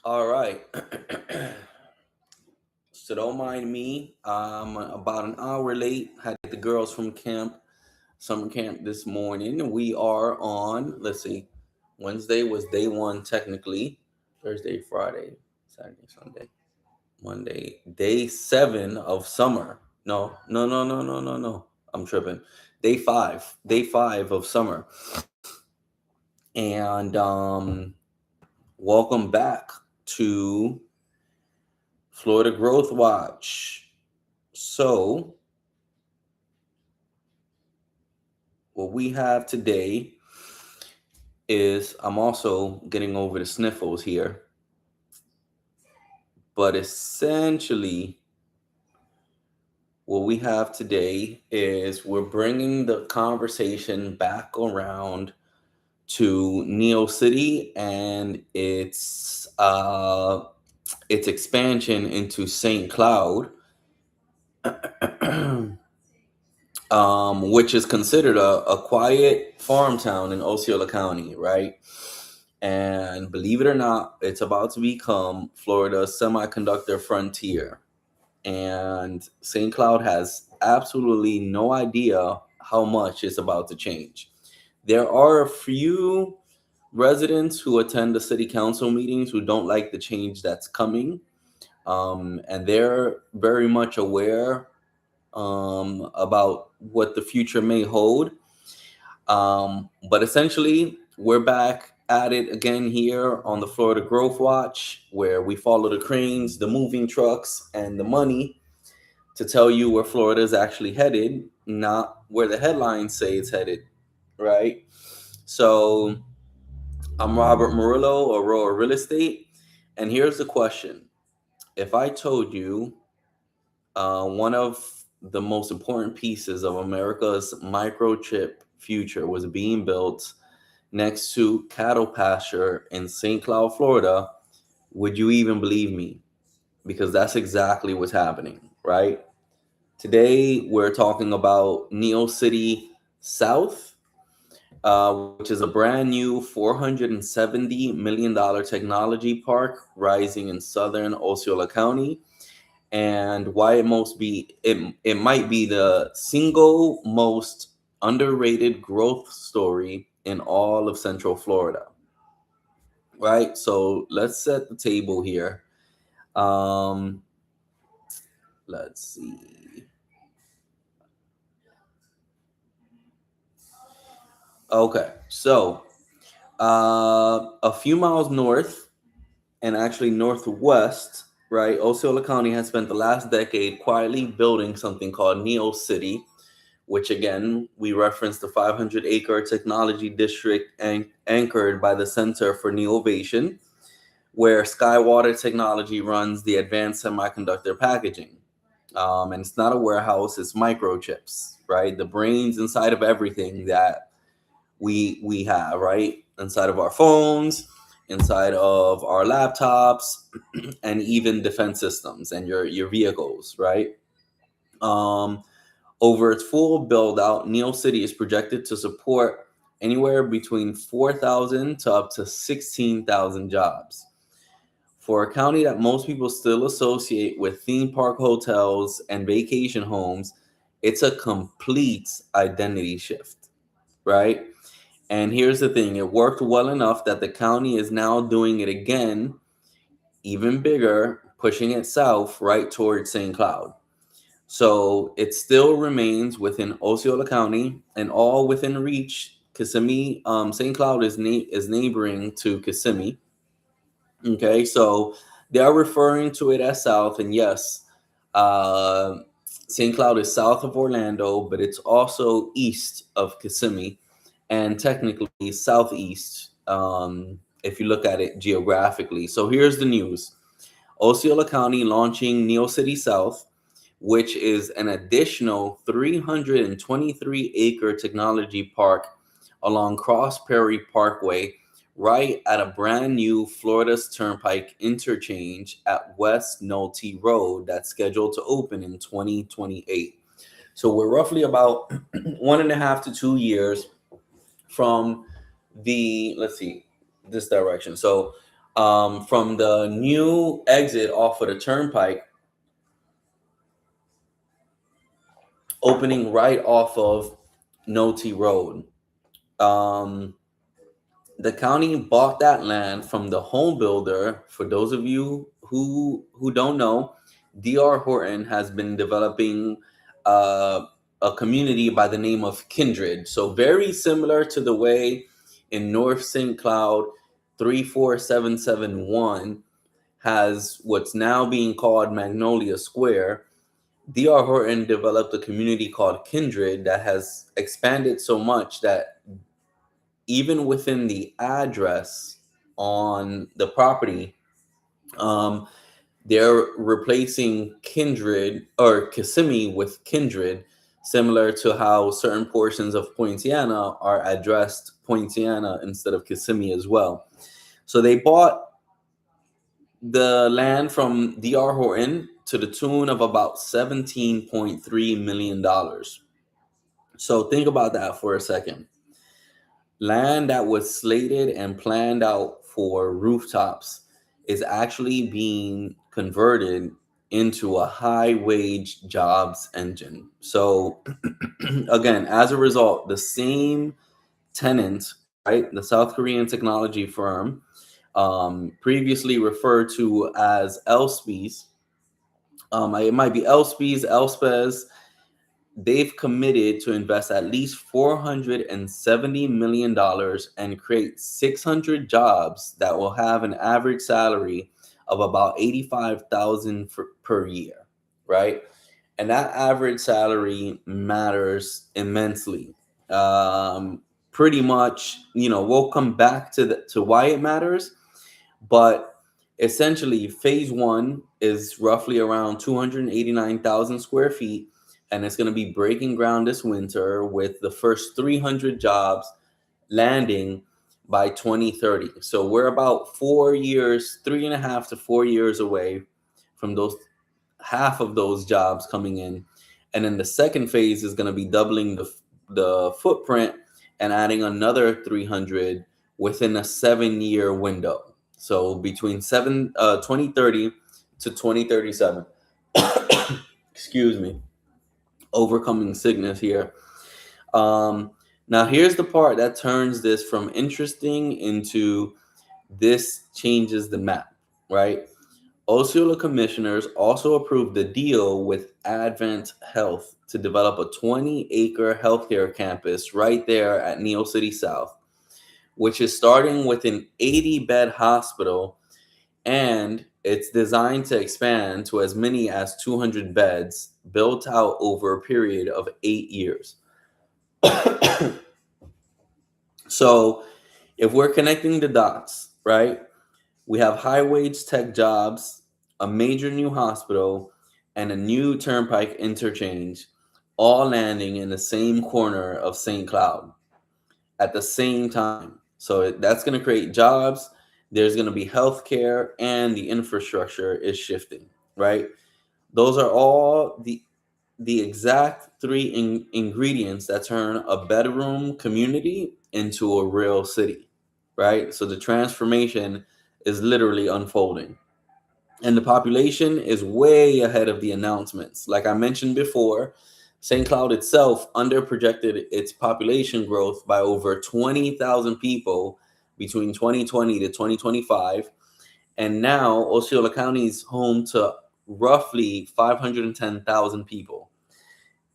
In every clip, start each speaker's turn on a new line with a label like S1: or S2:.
S1: All right. So don't mind me. I'm about an hour late. Had the girls from summer camp this morning. We are on, let's see, Wednesday was day one technically. Thursday, Friday, Saturday, Sunday, Monday, day seven of summer. No, no, no, no, no, no, no. I'm tripping. Day five of summer. And welcome back to Florida Growth Watch. So, what we have today is I'm also getting over the sniffles here, but essentially, what we have today is we're bringing the conversation back around to NeoCity and its expansion into St. Cloud, which is considered a quiet farm town in Osceola County, right? And believe it or not, it's about to become Florida's semiconductor frontier. And St. Cloud has absolutely no idea how much it's about to change. There are a few residents who attend the city council meetings who don't like the change that's coming. And they're very much aware about what the future may hold. But essentially, we're back at it again here on the Florida Growth Watch, where we follow the cranes, the moving trucks, and the money to tell you where Florida is actually headed, not where the headlines say it's headed, right? So I'm Robert Murillo, Aurora Real Estate, and here's the question. If I told you one of the most important pieces of America's microchip future was being built next to cattle pasture in St. Cloud, Florida, would you even believe me? Because that's exactly what's happening, right? Today, we're talking about NeoCity South, which is a brand new $470 million technology park rising in southern Osceola County, and why it might be the single most underrated growth story in all of Central Florida. Right? So let's set the table here. Um, let's see. Okay, so a few miles north and actually northwest, right? Osceola County has spent the last decade quietly building something called Neo City, which again, we reference the 500-acre technology district anchored by the Center for Neovation, where SkyWater technology runs the advanced semiconductor packaging. And it's not a warehouse, it's microchips, right? The brains inside of everything that we have, right? Inside of our phones, inside of our laptops, and even defense systems and your vehicles, right? Um, Over its full build out, NeoCity is projected to support anywhere between 4,000 to up to 16,000 jobs. For a county that most people still associate with theme park hotels and vacation homes, it's a complete identity shift, right? And here's the thing, it worked well enough that the county is now doing it again, even bigger, pushing it south right towards St. Cloud. So it still remains within Osceola County and all within reach. Kissimmee, St. Cloud is neighboring to Kissimmee. Okay, so they are referring to it as south, and yes, St. Cloud is south of Orlando, but it's also east of Kissimmee, and technically southeast if you look at it geographically. So here's the news: Osceola County launching NeoCity South, which is an additional 323-acre technology park along Cross Prairie Parkway, right at a brand new Florida's Turnpike interchange at West Nolte Road that's scheduled to open in 2028. So we're roughly about 1.5 to 2 years from let's see, this direction. So from the new exit off of the Turnpike, opening right off of Noti Road. Um, the county bought that land from the home builder. For those of you who don't know, D.R. Horton has been developing a community by the name of Kindred. So very similar to the way in North St. Cloud 34771 has what's now being called Magnolia Square. D.R. Horton developed a community called Kindred that has expanded so much that even within the address on the property, um, they're replacing Kindred or Kissimmee with Kindred, similar to how certain portions of Poinciana are addressed Poinciana instead of Kissimmee as well. So they bought the land from D.R. Horton to the tune of about $17.3 million. So think about that for a second. Land that was slated and planned out for rooftops is actually being converted into a high wage jobs engine. So again, as a result, the same tenant, right, the South Korean technology firm, previously referred to as Elspes, it might be Elspes, Elspes, they've committed to invest at least $470 million and create 600 jobs that will have an average salary of about 85,000 per year, right? And that average salary matters immensely. Pretty much, we'll come back to why it matters, but essentially, phase one is roughly around 289,000 square feet, and it's going to be breaking ground this winter with the first 300 jobs landing by 2030. So we're about 4 years, 3.5 to 4 years away from those half of those jobs coming in. And then the second phase is going to be doubling the footprint and adding another 300 within a 7-year window. So between 2030 to 2037. Excuse me. Overcoming sickness here. Now here's the part that turns this from interesting into this changes the map, right? Osceola commissioners also approved the deal with AdventHealth to develop a 20-acre healthcare campus right there at NeoCity South, which is starting with an 80-bed hospital, and it's designed to expand to as many as 200 beds, built out over a period of 8 years. So if we're connecting the dots, right, we have high-wage tech jobs, a major new hospital, and a new Turnpike interchange, all landing in the same corner of St. Cloud at the same time. So that's going to create jobs. There's going to be healthcare, and the infrastructure is shifting, right? Those are all the exact three ingredients that turn a bedroom community into a real city, right? So the transformation is literally unfolding. And the population is way ahead of the announcements. Like I mentioned before, St. Cloud itself underprojected its population growth by over 20,000 people between 2020 to 2025. And now Osceola County is home to roughly 510,000 people.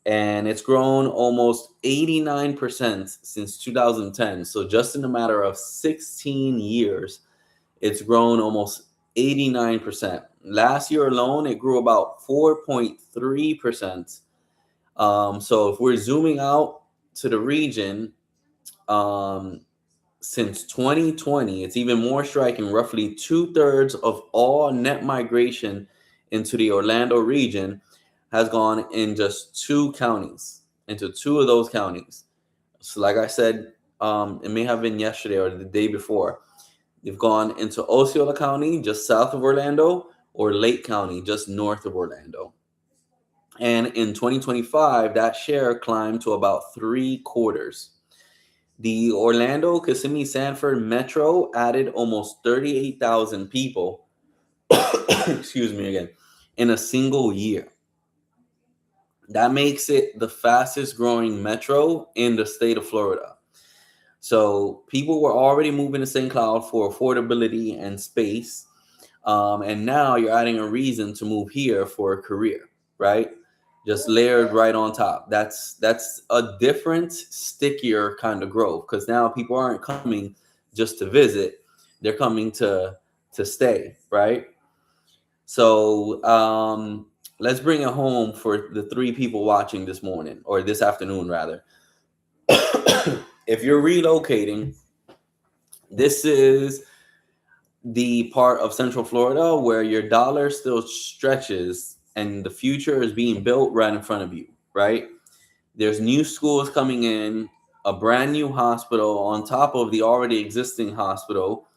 S1: And it's grown almost 89% since 2010. So just in a matter of 16 years, it's grown almost 89%. Last year alone, it grew about 4.3%. So if we're zooming out to the region, since 2020, it's even more striking. Roughly 2/3 of all net migration into the Orlando region has gone in just into two of those counties. So like I said, it may have been yesterday or the day before. They've gone into Osceola County, just south of Orlando, or Lake County, just north of Orlando. And in 2025, that share climbed to about 3/4. The Orlando, Kissimmee, Sanford Metro added almost 38,000 people, excuse me again, in a single year. That makes it the fastest growing metro in the state of Florida. So people were already moving to St. Cloud for affordability and space. And now you're adding a reason to move here for a career, right? Just layered right on top. That's a different, stickier kind of growth, because now people aren't coming just to visit; they're coming to stay, right? So let's bring it home for the 3 people watching this morning, or this afternoon rather. If you're relocating, this is the part of Central Florida where your dollar still stretches and the future is being built right in front of you, right? There's new schools coming in, a brand new hospital on top of the already existing hospital,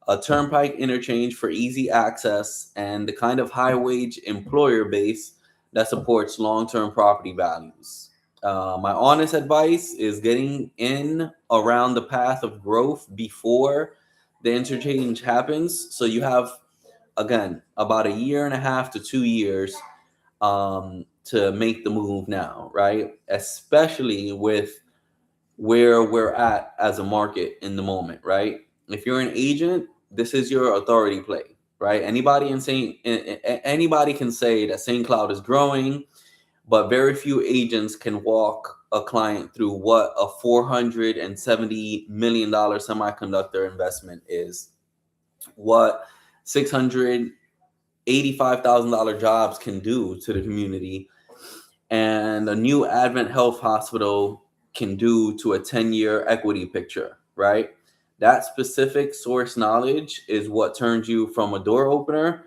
S1: a turnpike interchange for easy access, and the kind of high wage employer base that supports long-term property values. My honest advice is getting in around the path of growth before the interchange happens. So you have, again, about a year and a half to 2 years to make the move now, right? Especially with where we're at as a market in the moment, right? If you're an agent, this is your authority play, right? Anybody can say that St. Cloud is growing, but very few agents can walk a client through what a $470 million semiconductor investment is, what $685,000 jobs can do to the community, and a new AdventHealth hospital can do to a 10-year equity picture, right? That specific source knowledge is what turns you from a door opener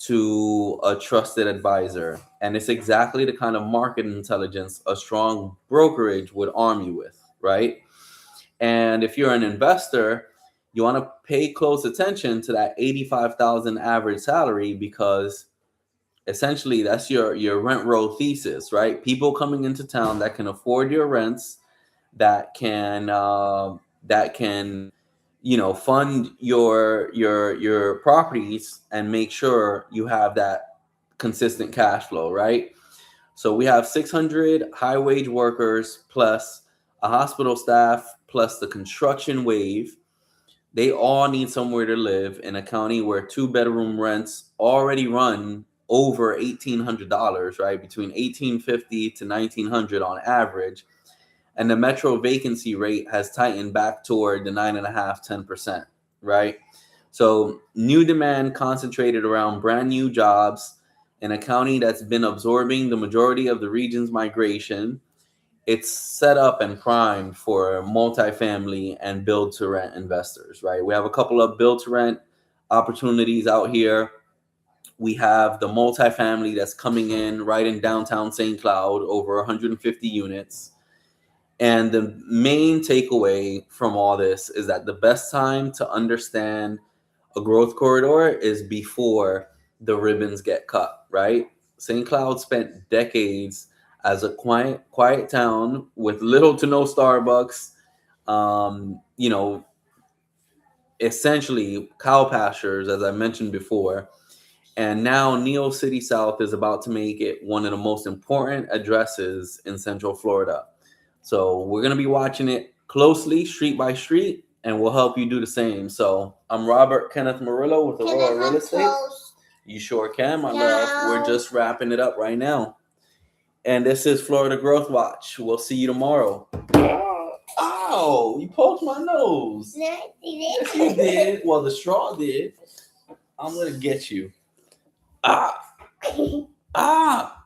S1: to a trusted advisor. And it's exactly the kind of market intelligence a strong brokerage would arm you with, right? And if you're an investor, you want to pay close attention to that 85,000 average salary, because essentially that's your rent roll thesis, right? People coming into town that can afford your rents, that can fund your properties and make sure you have that consistent cash flow, right? So we have 600 high wage workers plus a hospital staff plus the construction wave. They all need somewhere to live in a county where 2-bedroom rents already run over $1,800, right? Between $1,850 to $1,900 on average. And the metro vacancy rate has tightened back toward the 9.5-10%, right? So new demand concentrated around brand new jobs in a county that's been absorbing the majority of the region's migration. It's set up and primed for multifamily and build to rent investors, right? We have a couple of build to rent opportunities out here. We have the multifamily that's coming in right in downtown St. Cloud, over 150 units. And the main takeaway from all this is that the best time to understand a growth corridor is before the ribbons get cut, right? St. Cloud spent decades as a quiet town with little to no Starbucks, essentially cow pastures, as I mentioned before. And now NeoCity South is about to make it one of the most important addresses in Central Florida. So we're going to be watching it closely, street by street, and we'll help you do the same. So I'm Robert Kenneth Murillo with Aurora Real Estate. You sure can, my love. We're just wrapping it up right now. And this is Florida Growth Watch. We'll see you tomorrow. Ow, you poked my nose. No, I didn't. Yes, you did. Well, the straw did. I'm going to get you. Ah. Ah.